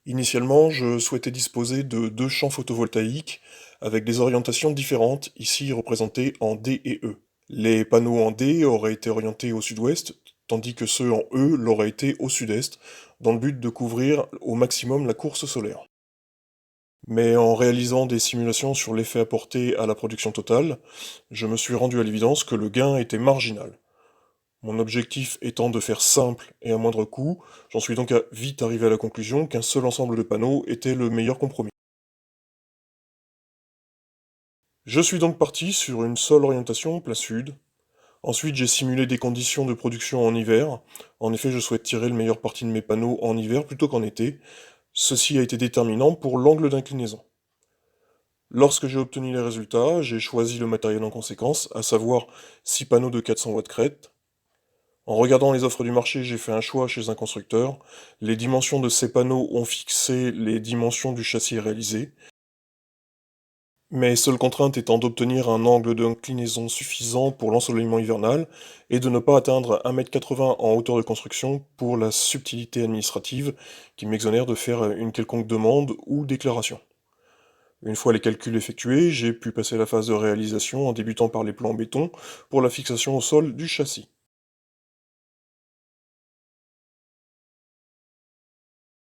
Initialement, je souhaitais disposer de deux champs photovoltaïques avec des orientations différentes, ici représentées en D et E. Les panneaux en D auraient été orientés au sud-ouest, tandis que ceux en E l'auraient été au sud-est, dans le but de couvrir au maximum la course solaire. Mais en réalisant des simulations sur l'effet apporté à la production totale, je me suis rendu à l'évidence que le gain était marginal. Mon objectif étant de faire simple et à moindre coût, j'en suis donc vite arrivé à la conclusion qu'un seul ensemble de panneaux était le meilleur compromis. Je suis donc parti sur une seule orientation, plein sud. Ensuite, j'ai simulé des conditions de production en hiver. En effet, je souhaite tirer le meilleur parti de mes panneaux en hiver plutôt qu'en été. Ceci a été déterminant pour l'angle d'inclinaison. Lorsque j'ai obtenu les résultats, j'ai choisi le matériel en conséquence, à savoir 6 panneaux de 400 watts crête. En regardant les offres du marché, j'ai fait un choix chez un constructeur. Les dimensions de ces panneaux ont fixé les dimensions du châssis réalisé. Mes seules contraintes étant d'obtenir un angle d'inclinaison suffisant pour l'ensoleillement hivernal et de ne pas atteindre 1,80 m en hauteur de construction pour la subtilité administrative qui m'exonère de faire une quelconque demande ou déclaration. Une fois les calculs effectués, j'ai pu passer à la phase de réalisation en débutant par les plans en béton pour la fixation au sol du châssis.